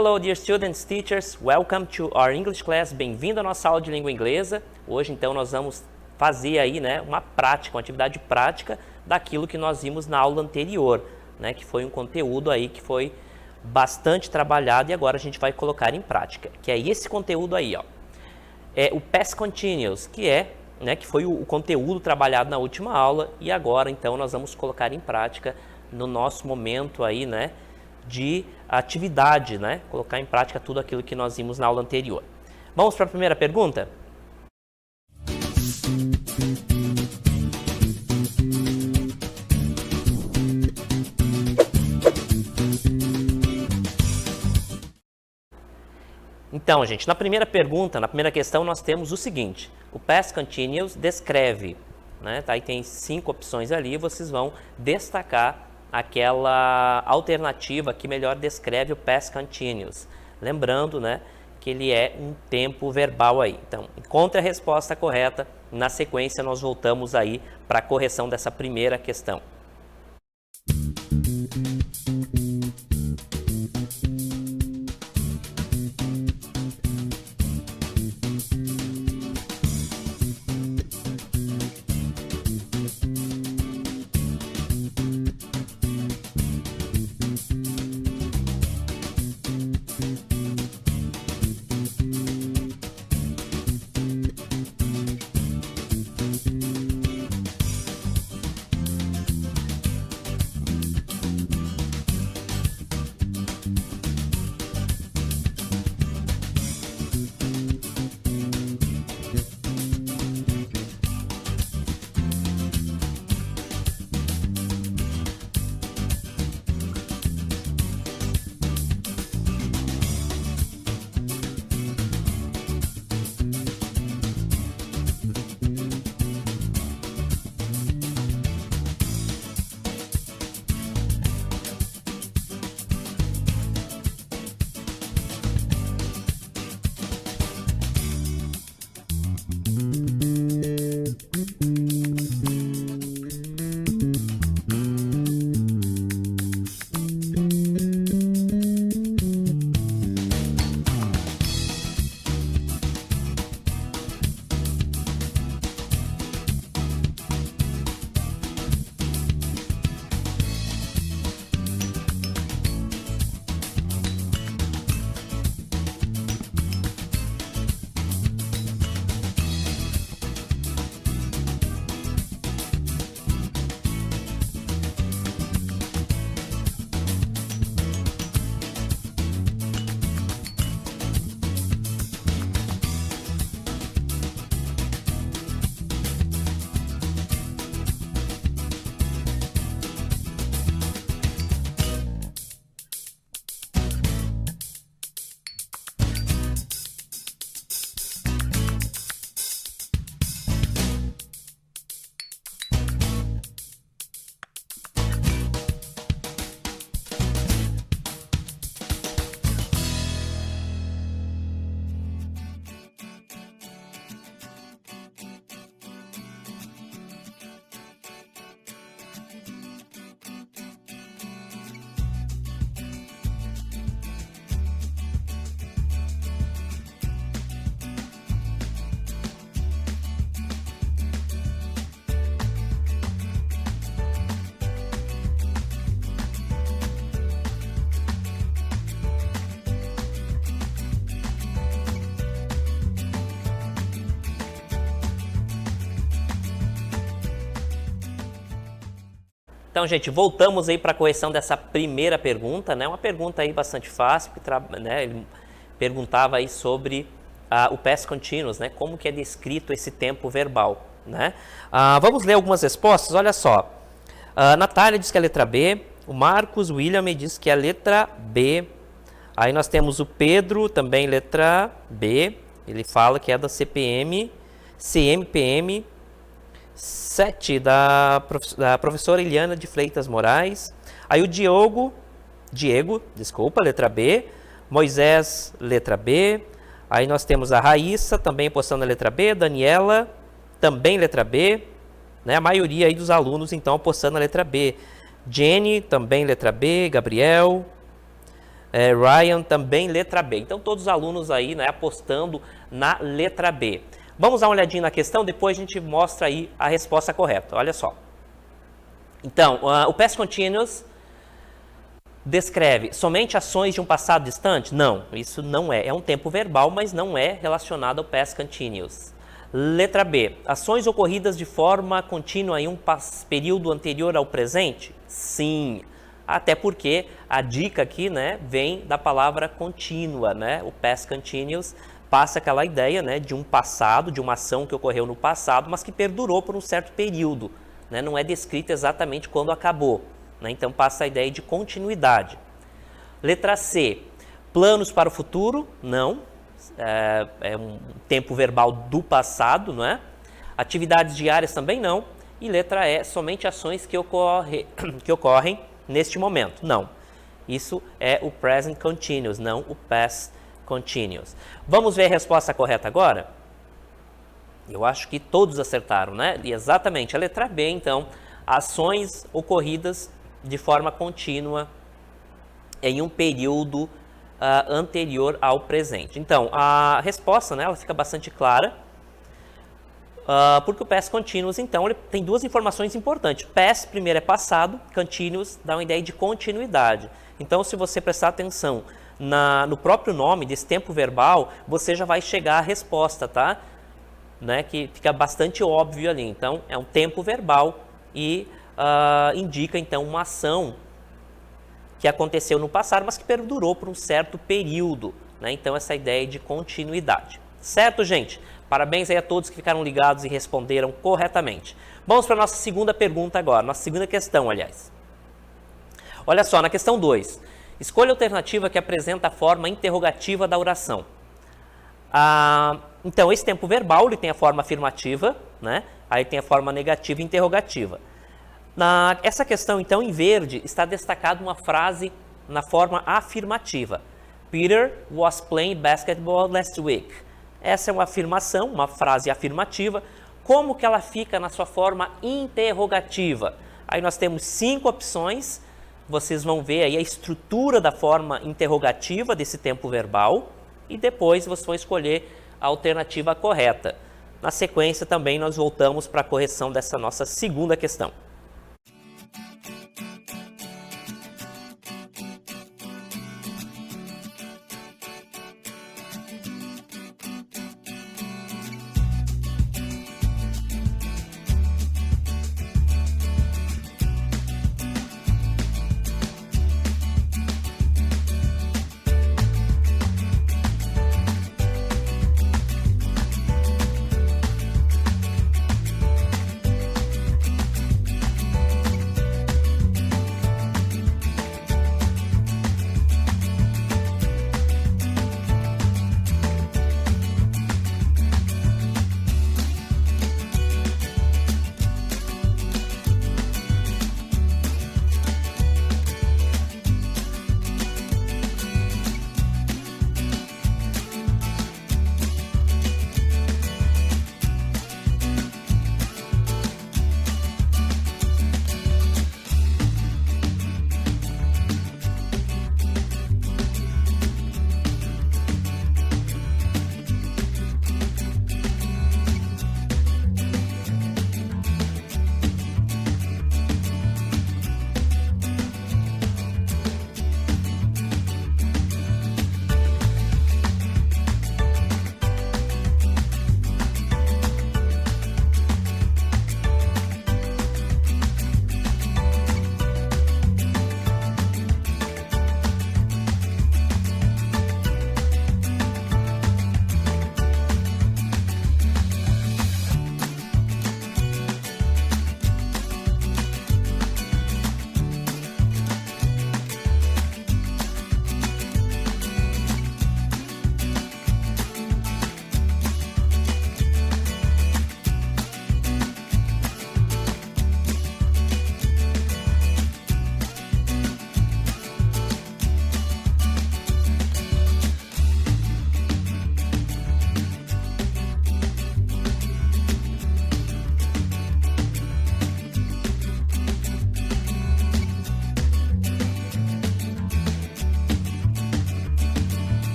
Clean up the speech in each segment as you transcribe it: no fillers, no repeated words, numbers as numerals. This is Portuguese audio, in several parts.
hello, dear students, teachers, welcome to our English class. Bem-vindo à nossa aula de língua inglesa. Hoje, então, nós vamos fazer aí, né, uma prática, uma atividade prática daquilo que nós vimos na aula anterior, né, que foi um conteúdo aí que foi bastante trabalhado e agora a gente vai colocar em prática, que é esse conteúdo aí, ó. É o past continuous, que foi o conteúdo trabalhado na última aula e agora, então, nós vamos colocar em prática no nosso momento aí, né, de atividade, né, colocar em prática tudo aquilo que nós vimos na aula anterior. Vamos para a primeira pergunta? Então, gente, na primeira pergunta, na primeira questão, nós temos o seguinte: o past continuous descreve, né? Tá? Aí tem 5 opções ali, vocês vão destacar aquela alternativa que melhor descreve o past continuous. Lembrando, né, que ele é um tempo verbal aí. Então, encontre a resposta correta. Na sequência, nós voltamos aí para a correção dessa primeira questão. Então, gente, voltamos aí para a correção dessa primeira pergunta, né? Uma pergunta aí bastante fácil, né? Ele perguntava aí sobre o past continuous, né? Como que é descrito esse tempo verbal, né? Vamos ler algumas respostas, olha só. Natália diz que é a letra B, o Marcos William diz que é a letra B. Aí nós temos o Pedro, também letra B, ele fala que é da CMPM 7, da professora Eliana de Freitas Moraes. Aí o Diego, letra B. Moisés, letra B. Aí nós temos a Raíssa, também postando a letra B. Daniela, também letra B. Né? A maioria aí dos alunos, então, postando a letra B. Jenny, também letra B. Gabriel. Ryan também, letra B. Então, todos os alunos aí, né, apostando na letra B. Vamos dar uma olhadinha na questão, depois a gente mostra aí a resposta correta. Olha só. Então, o past continuous descreve somente ações de um passado distante? Não, isso não é. É um tempo verbal, mas não é relacionado ao past continuous. Letra B. Ações ocorridas de forma contínua em um período anterior ao presente? Sim. Até porque a dica aqui, né, vem da palavra contínua, né? O past continuous passa aquela ideia, né, de um passado, de uma ação que ocorreu no passado, mas que perdurou por um certo período, né? Não é descrita exatamente quando acabou, né? Então passa a ideia de continuidade. Letra C. Planos para o futuro? Não. É um tempo verbal do passado, não é? Atividades diárias também não. E letra E. Somente ações que ocorrem neste momento. Não. Isso é o present continuous, não o past continuous. Vamos ver a resposta correta agora? Eu acho que todos acertaram, né? E exatamente, a letra B, então, ações ocorridas de forma contínua em um período anterior ao presente. Então, a resposta, né, ela fica bastante clara, porque o past continuous, então, ele tem duas informações importantes. Past, primeiro, é passado, continuous dá uma ideia de continuidade. Então, se você prestar atenção no próprio nome desse tempo verbal, você já vai chegar à resposta, tá? Né, que fica bastante óbvio ali. Então, é um tempo verbal e indica, então, uma ação que aconteceu no passado, mas que perdurou por um certo período, né? Então, essa ideia de continuidade. Certo, gente? Parabéns aí a todos que ficaram ligados e responderam corretamente. Vamos para a nossa segunda pergunta agora, nossa segunda questão, aliás. Olha só, na questão 2. Escolha a alternativa que apresenta a forma interrogativa da oração. Então, esse tempo verbal ele tem a forma afirmativa, né? Aí tem a forma negativa e interrogativa. Essa questão, então, em verde, está destacada uma frase na forma afirmativa. Peter was playing basketball last week. Essa é uma afirmação, uma frase afirmativa. Como que ela fica na sua forma interrogativa? Aí nós temos 5 opções. Vocês vão ver aí a estrutura da forma interrogativa desse tempo verbal. E depois vocês vão escolher a alternativa correta. Na sequência também nós voltamos para a correção dessa nossa segunda questão.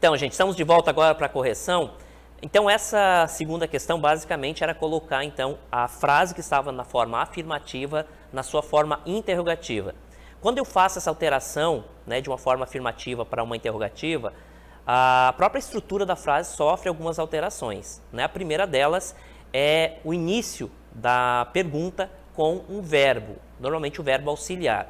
Então, gente, estamos de volta agora para a correção. Então, essa segunda questão, basicamente, era colocar, então, a frase que estava na forma afirmativa na sua forma interrogativa. Quando eu faço essa alteração, né, de uma forma afirmativa para uma interrogativa, a própria estrutura da frase sofre algumas alterações, né? A primeira delas é o início da pergunta com um verbo, normalmente o verbo auxiliar.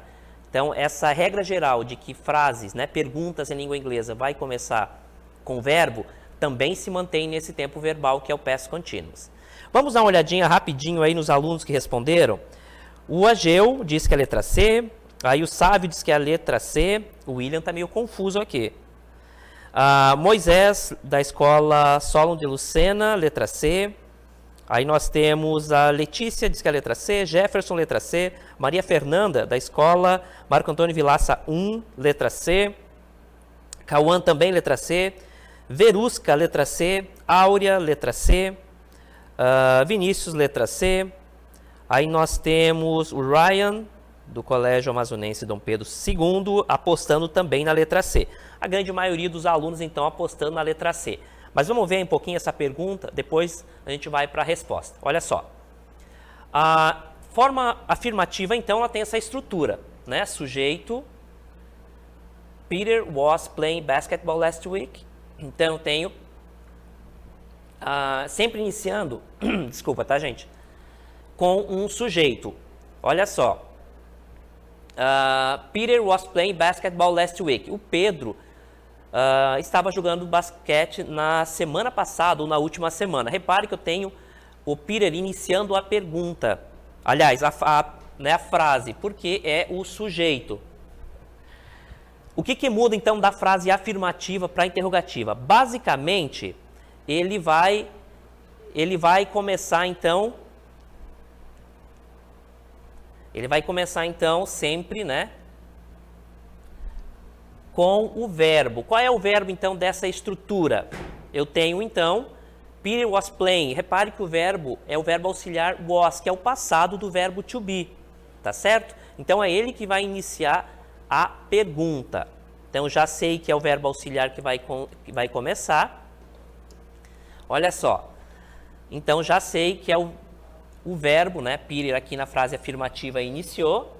Então, essa regra geral de que frases, né, perguntas em língua inglesa vai começar com verbo, também se mantém nesse tempo verbal que é o past continuous. Vamos dar uma olhadinha rapidinho aí nos alunos que responderam. O Ageu disse que é a letra C, aí o Sávio disse que é a letra C, o William está meio confuso aqui. Moisés, da escola Solon de Lucena, letra C. Aí nós temos a Letícia, diz que é a letra C, Jefferson, letra C, Maria Fernanda, da escola Marco Antônio Vilaça 1, letra C, Cauã também, letra C, Verusca, letra C, Áurea, letra C, Vinícius, letra C, aí nós temos o Ryan, do Colégio Amazonense Dom Pedro II, apostando também na letra C. A grande maioria dos alunos, então, apostando na letra C. Mas vamos ver um pouquinho essa pergunta, depois a gente vai para a resposta. Olha só. A forma afirmativa, então, ela tem essa estrutura, né? Sujeito, Peter was playing basketball last week. Então, eu tenho, sempre iniciando, desculpa, tá, gente? Com um sujeito. Olha só. Peter was playing basketball last week. O Pedro estava jogando basquete na semana passada ou na última semana. Repare que eu tenho o Peter iniciando a pergunta. Aliás, a frase, porque é o sujeito. O que muda então da frase afirmativa para a interrogativa? Basicamente, ele vai começar então sempre, né, com o verbo. Qual é o verbo então dessa estrutura? Eu tenho então Peter was playing. Repare que o verbo é o verbo auxiliar was, que é o passado do verbo to be, tá certo? Então é ele que vai iniciar a pergunta. Então já sei que é o verbo auxiliar que vai começar. Olha só. Então já sei que é o verbo, né, Peter aqui na frase afirmativa iniciou,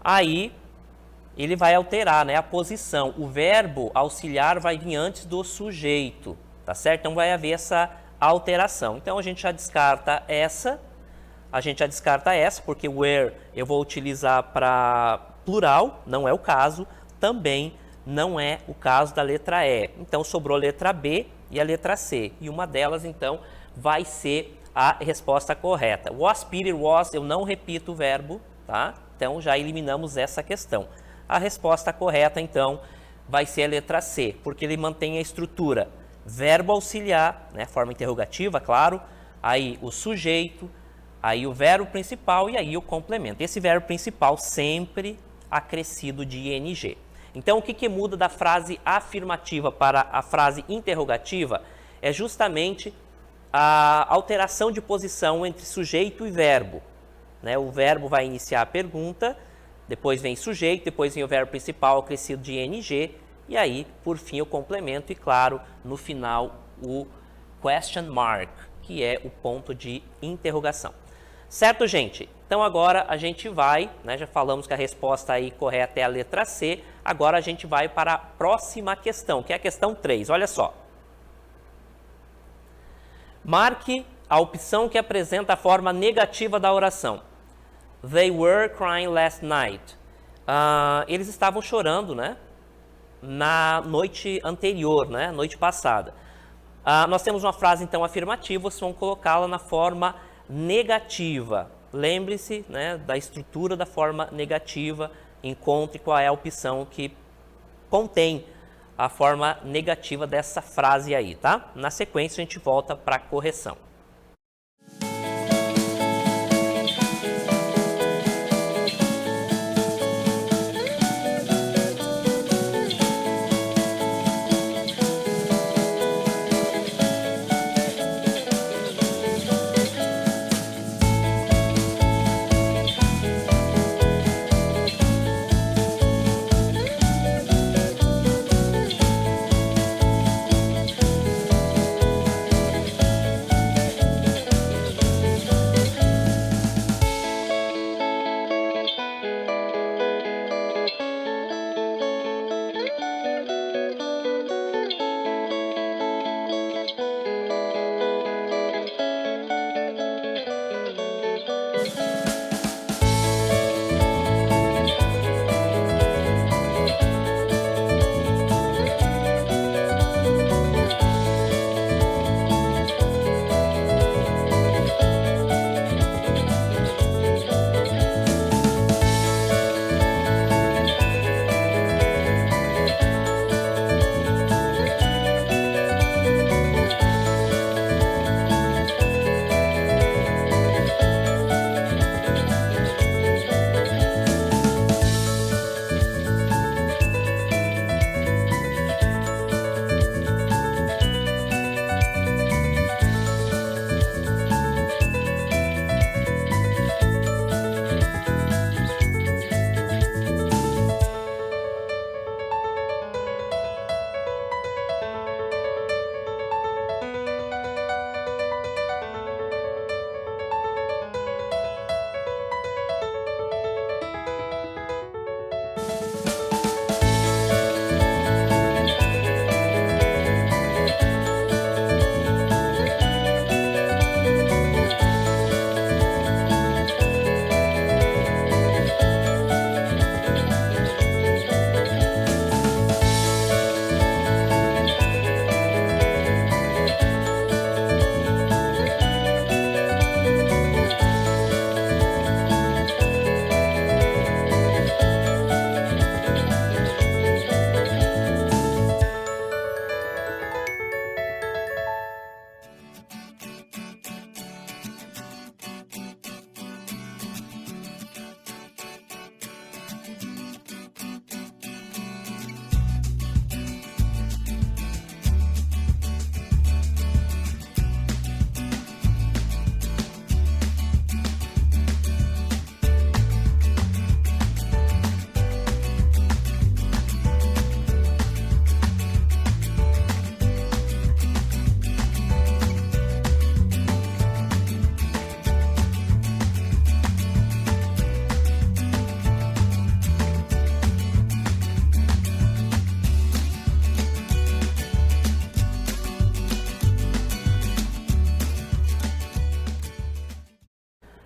aí ele vai alterar, né, a posição. O verbo auxiliar vai vir antes do sujeito, tá certo? Então vai haver essa alteração. Então a gente já descarta essa, porque where eu vou utilizar para plural, não é o caso, também não é o caso da letra E. Então sobrou a letra B e a letra C, e uma delas então vai ser a resposta correta. Was, Peter, was, eu não repito o verbo, tá? Então já eliminamos essa questão. A resposta correta, então, vai ser a letra C, porque ele mantém a estrutura verbo auxiliar, né, forma interrogativa, claro, aí o sujeito, aí o verbo principal e aí o complemento. Esse verbo principal sempre acrescido de ing. Então, o que muda da frase afirmativa para a frase interrogativa é justamente a alteração de posição entre sujeito e verbo, né? O verbo vai iniciar a pergunta, depois vem sujeito, depois vem o verbo principal acrescido de ing, e aí, por fim, o complemento e, claro, no final, o question mark, que é o ponto de interrogação. Certo, gente? Então, agora a gente vai, né, já falamos que a resposta aí correta é a letra C, agora a gente vai para a próxima questão, que é a questão 3. Olha só. Marque a opção que apresenta a forma negativa da oração. They were crying last night. Eles estavam chorando, né, na noite anterior, né, noite passada. Nós temos uma frase, então, afirmativa, vocês vão colocá-la na forma negativa. Lembre-se, né, da estrutura da forma negativa, encontre qual é a opção que contém a forma negativa dessa frase aí, tá? Na sequência, a gente volta para a correção.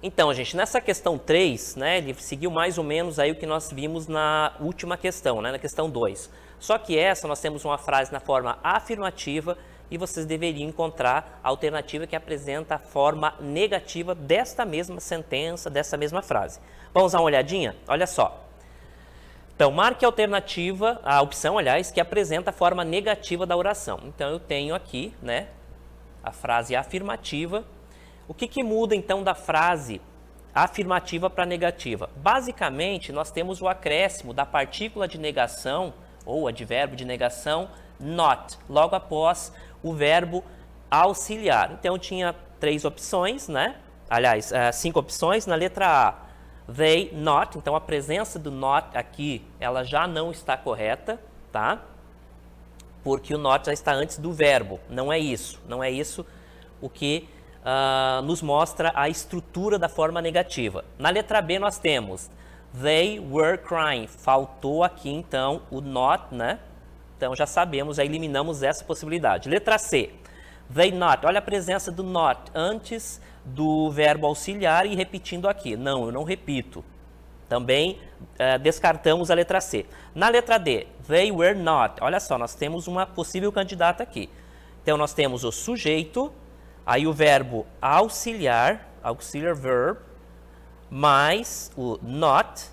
Então, gente, nessa questão 3, né, ele seguiu mais ou menos aí o que nós vimos na última questão, né, na questão 2. Só que essa nós temos uma frase na forma afirmativa e vocês deveriam encontrar a alternativa que apresenta a forma negativa desta mesma sentença, dessa mesma frase. Vamos dar uma olhadinha? Olha só. Então, marque a alternativa, a opção, aliás, que apresenta a forma negativa da oração. Então, eu tenho aqui, né, a frase afirmativa. O que muda, então, da frase afirmativa para negativa? Basicamente, nós temos o acréscimo da partícula de negação, ou advérbio de negação, not, logo após o verbo auxiliar. Então, eu tinha 3 opções, né? Aliás, 5 opções. Na letra A, they, not. Então, a presença do not aqui, ela já não está correta, tá? Porque o not já está antes do verbo. Não é isso. Não é isso o que nos mostra a estrutura da forma negativa. Na letra B, nós temos they were crying. Faltou aqui, então, o not, né? Então, já sabemos, já eliminamos essa possibilidade. Letra C, they not. Olha a presença do not antes do verbo auxiliar e repetindo aqui. Não, eu não repito. Também descartamos a letra C. Na letra D, they were not. Olha só, nós temos uma possível candidata aqui. Então, nós temos o sujeito, aí o verbo auxiliar, auxiliar verb, mais o not,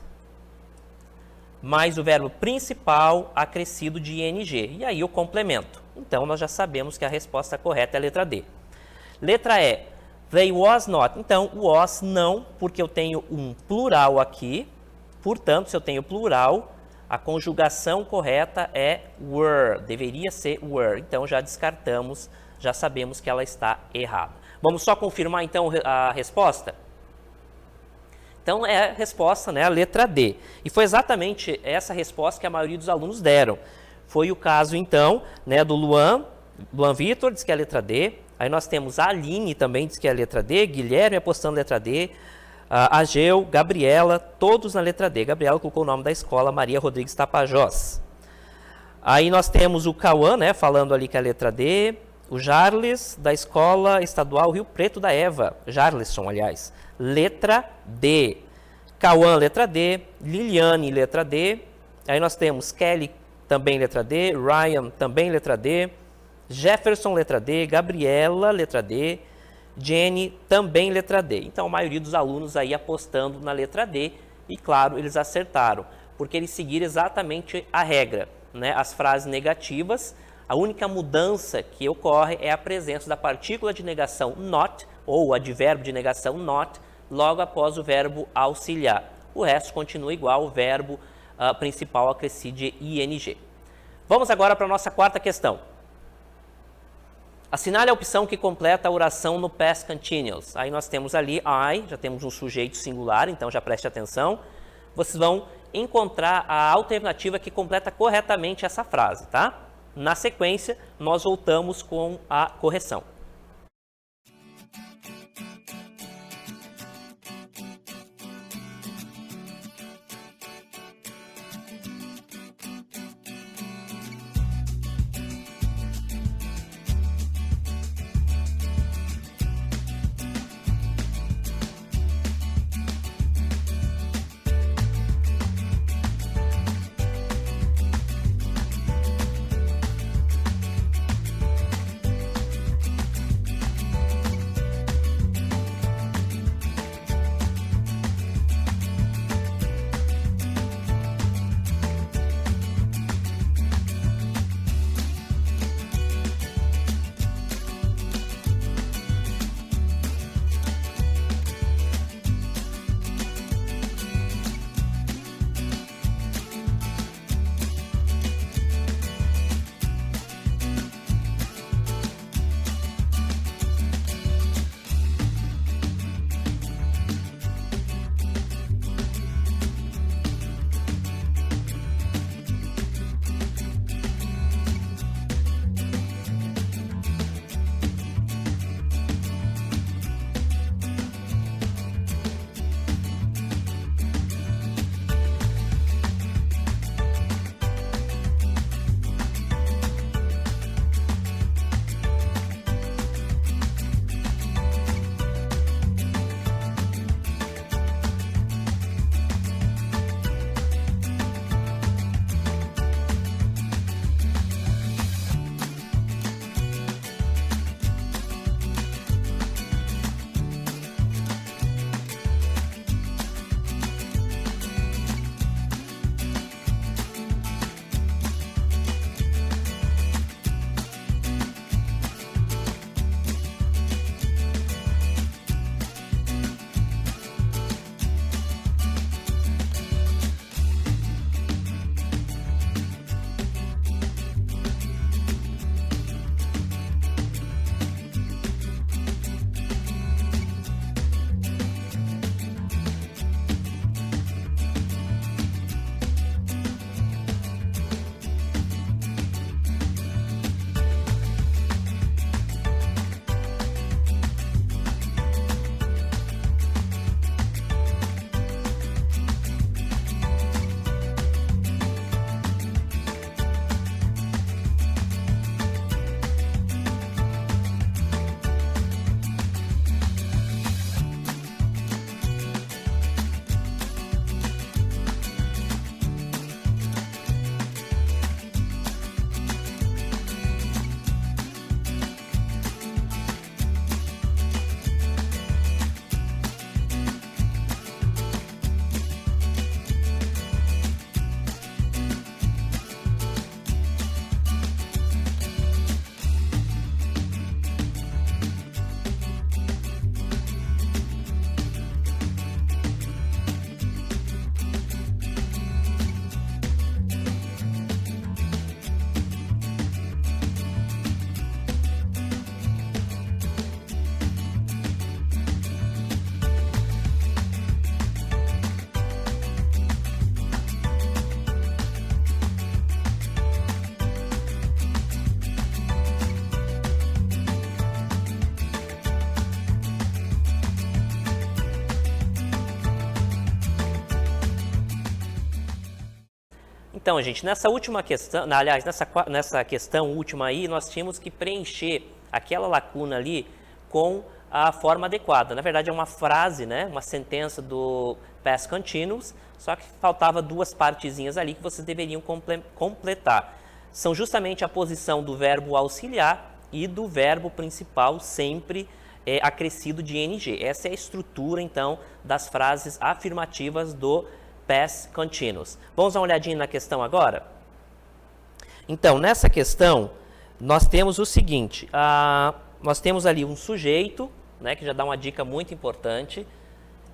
mais o verbo principal acrescido de ing. E aí o complemento. Então, nós já sabemos que a resposta correta é a letra D. Letra E, they was not. Então, o was não, porque eu tenho um plural aqui. Portanto, se eu tenho plural, a conjugação correta é were. Deveria ser were. Então, já descartamos, já sabemos que ela está errada. Vamos só confirmar, então, a resposta? Então, é a resposta, né, a letra D. E foi exatamente essa resposta que a maioria dos alunos deram. Foi o caso, então, né, do Luan Vitor, diz que é a letra D. Aí nós temos a Aline também, diz que é a letra D. Guilherme apostando letra D. Ageu, Gabriela, todos na letra D. Gabriela colocou o nome da escola, Maria Rodrigues Tapajós. Aí nós temos o Cauã, né, falando ali que é a letra D. O Jarles, da Escola Estadual Rio Preto da Eva. Jarleson, aliás. Letra D. Cauã, letra D. Liliane, letra D. Aí nós temos Kelly, também letra D. Ryan, também letra D. Jefferson, letra D. Gabriela, letra D. Jenny, também letra D. Então, a maioria dos alunos aí apostando na letra D. E, claro, eles acertaram, porque eles seguiram exatamente a regra, né? As frases negativas, a única mudança que ocorre é a presença da partícula de negação not, ou o advérbio de negação not, logo após o verbo auxiliar. O resto continua igual, o verbo principal acrescido de ing. Vamos agora para a nossa quarta questão. Assinale a opção que completa a oração no past continuous. Aí nós temos ali I, já temos um sujeito singular, então já preste atenção. Vocês vão encontrar a alternativa que completa corretamente essa frase, tá? Na sequência, nós voltamos com a correção. Então, gente, nessa última questão, aliás, nessa questão última aí, nós tínhamos que preencher aquela lacuna ali com a forma adequada. Na verdade, é uma frase, né, uma sentença do past continuous, só que faltava duas partezinhas ali que vocês deveriam completar. São justamente a posição do verbo auxiliar e do verbo principal sempre acrescido de ing. Essa é a estrutura, então, das frases afirmativas do past continuous. Vamos dar uma olhadinha na questão agora? Então, nessa questão, nós temos o seguinte, nós temos ali um sujeito, né, que já dá uma dica muito importante.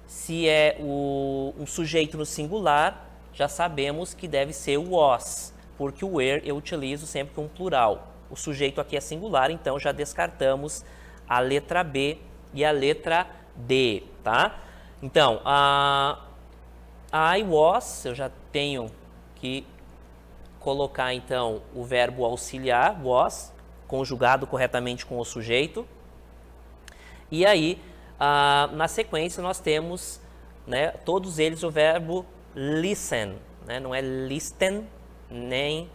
Se é um sujeito no singular, já sabemos que deve ser o was, porque o were eu utilizo sempre com plural. O sujeito aqui é singular, então já descartamos a letra B e a letra D, tá? Então, I was, eu já tenho que colocar então o verbo auxiliar, was, conjugado corretamente com o sujeito. E aí, na sequência, nós temos, né, todos eles o verbo listen, né? Não é listen, nem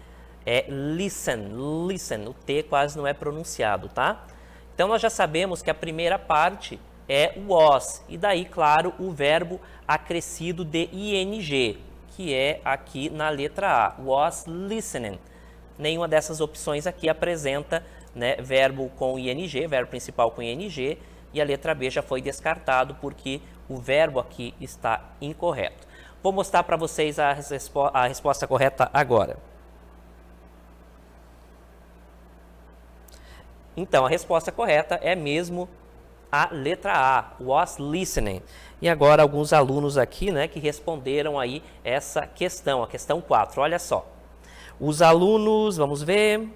é listen, listen. O T quase não é pronunciado, tá? Então, nós já sabemos que a primeira parte é was, e daí, claro, o verbo acrescido de ing, que é aqui na letra A, was listening. Nenhuma dessas opções aqui apresenta, né, verbo com ing, verbo principal com ing, e a letra B já foi descartado porque o verbo aqui está incorreto. Vou mostrar para vocês a resposta correta agora. Então, a resposta correta é mesmo a letra A, was listening. E agora alguns alunos aqui, né, que responderam aí essa questão, a questão 4. Olha só. Os alunos, vamos ver.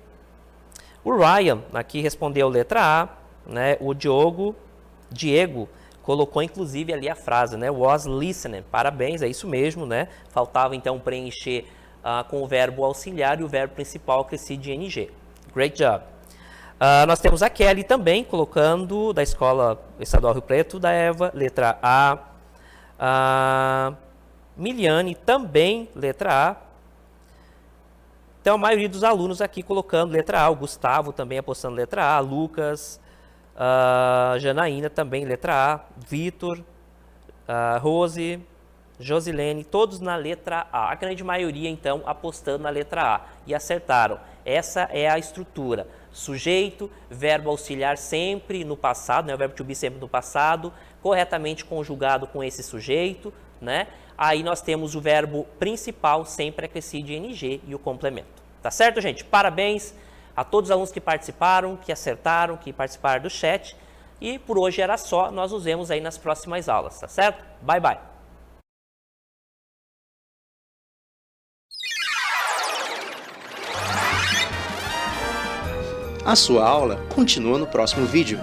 O Ryan aqui respondeu letra A, né? O Diego colocou inclusive ali a frase, né? Was listening. Parabéns, é isso mesmo, né? Faltava então preencher com o verbo auxiliar e o verbo principal acrescido de ing. Great job. Nós temos a Kelly também, colocando da Escola Estadual Rio Preto, da Eva, letra A. Miliane também, letra A. Então, a maioria dos alunos aqui colocando letra A. O Gustavo também apostando letra A. Lucas, Janaína também, letra A. Vitor, Rose, Josilene, todos na letra A. A grande maioria, então, apostando na letra A. E acertaram. Essa é a estrutura. Sujeito, verbo auxiliar sempre no passado, né? O verbo to be sempre no passado, corretamente conjugado com esse sujeito, né? Aí nós temos o verbo principal sempre acrescido de ing e o complemento. Tá certo, gente? Parabéns a todos os alunos que participaram, que acertaram, que participaram do chat. E por hoje era só, nós nos vemos aí nas próximas aulas, tá certo? Bye, bye! A sua aula continua no próximo vídeo.